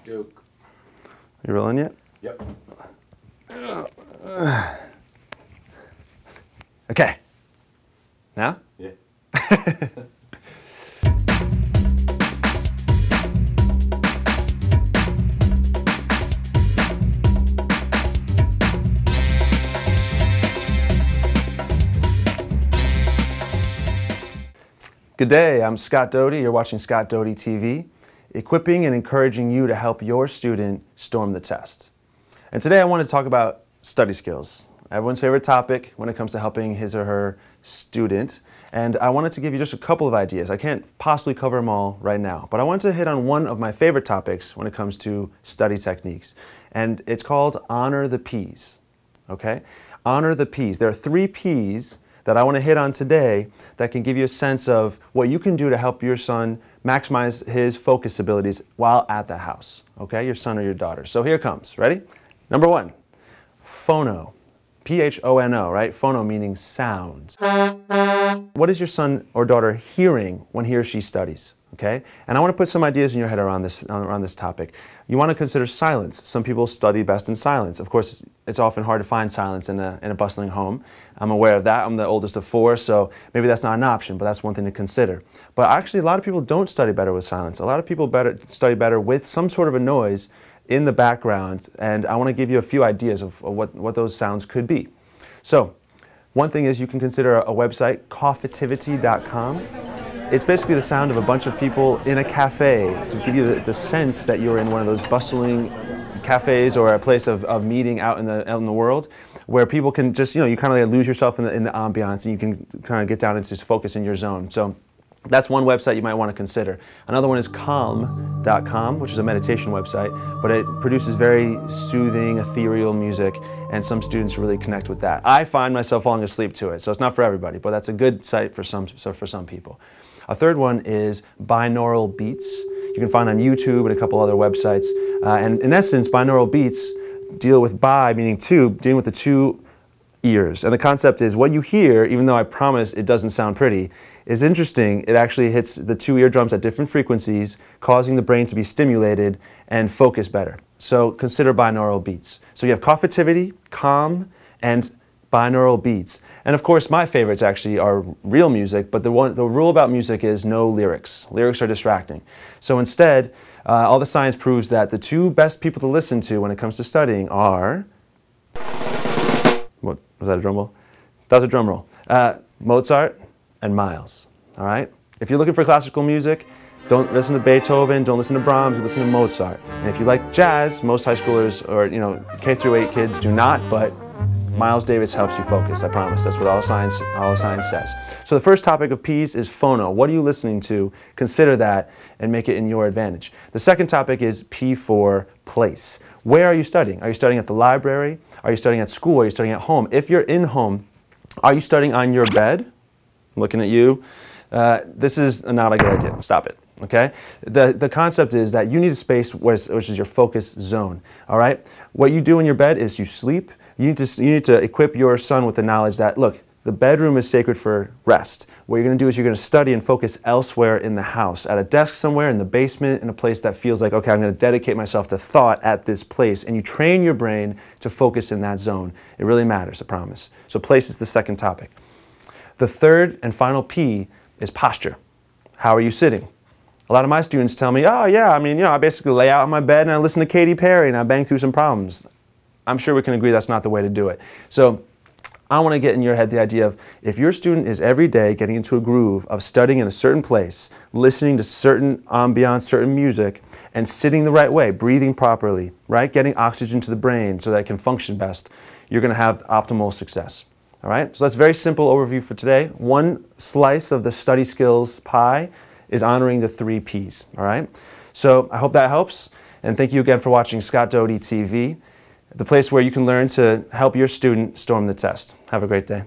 Go. You rolling yet? Yep. Okay. Now? Yeah. Good day, I'm Scott Doty. You're watching Scott Doty TV, equipping and encouraging you to help your student storm the test. And today I want to talk about study skills, everyone's favorite topic when it comes to helping his or her student. And I wanted to give you just a couple of ideas. I can't possibly cover them all right now, but I wanted to hit on one of my favorite topics when it comes to study techniques. And it's called honor the P's, okay? Honor the P's. There are 3 P's that I want to hit on today that can give you a sense of what you can do to help your son maximize his focus abilities while at the house, okay? Your son or your daughter. So here it comes. Ready? Number 1, phono. P-H-O-N-O, right? Phono meaning sound. What is your son or daughter hearing when he or she studies? Okay? And I want to put some ideas in your head around this topic. You want to consider silence. Some people study best in silence. Of course, it's often hard to find silence in a bustling home. I'm aware of that. I'm the oldest of 4, so maybe that's not an option, but that's one thing to consider. But actually, a lot of people don't study better with silence. A lot of people study better with some sort of a noise in the background, and I want to give you a few ideas of what those sounds could be. So, one thing is you can consider a website, coffeetivity.com. It's basically the sound of a bunch of people in a cafe to give you the sense that you're in one of those bustling cafes or a place of meeting out in the world, where people can just, you kind of like lose yourself in the ambiance, and you can kind of get down into focus in your zone. So that's one website you might want to consider. Another one is calm.com, which is a meditation website, but it produces very soothing, ethereal music, and some students really connect with that. I find myself falling asleep to it, so it's not for everybody, but that's a good site for some people. A third one is binaural beats. You can find on YouTube and a couple other websites. And in essence, binaural beats deal with bi, meaning two, dealing with the 2 ears. And the concept is what you hear, even though I promise it doesn't sound pretty, is interesting. It actually hits the 2 eardrums at different frequencies, causing the brain to be stimulated and focus better. So consider binaural beats. So you have coffeetivity, calm, and binaural beats. And of course, my favorites actually are real music, but the rule about music is no lyrics. Lyrics are distracting. So instead, all the science proves that the 2 best people to listen to when it comes to studying are, what was that, a drum roll? That was a drum roll. Mozart and Miles, all right? If you're looking for classical music, don't listen to Beethoven, don't listen to Brahms, listen to Mozart. And if you like jazz, most high schoolers or K through 8 kids do not, but Miles Davis helps you focus, I promise. That's what all the science says. So the first topic of P's is phono. What are you listening to? Consider that and make it in your advantage. The second topic is P for place. Where are you studying? Are you studying at the library? Are you studying at school? Are you studying at home? If you're in home, are you studying on your bed? I'm looking at you. This is not a good idea. Stop it. Okay? The concept is that you need a space which is your focus zone. All right? What you do in your bed is you sleep. You need to equip your son with the knowledge that, look, the bedroom is sacred for rest. What you're going to do is you're going to study and focus elsewhere in the house, at a desk somewhere, in the basement, in a place that feels like, okay, I'm going to dedicate myself to thought at this place. And you train your brain to focus in that zone. It really matters, I promise. So place is the second topic. The third and final P is posture. How are you sitting? A lot of my students tell me, oh yeah, I basically lay out on my bed and I listen to Katy Perry and I bang through some problems. I'm sure we can agree that's not the way to do it. So I want to get in your head the idea of if your student is every day getting into a groove of studying in a certain place, listening to certain ambiance, certain music, and sitting the right way, breathing properly, right? Getting oxygen to the brain so that it can function best, you're going to have optimal success. All right? So that's a very simple overview for today. One slice of the study skills pie is honoring the 3 P's. All right? So I hope that helps. And thank you again for watching Scott Doty TV, the place where you can learn to help your student storm the test. Have a great day.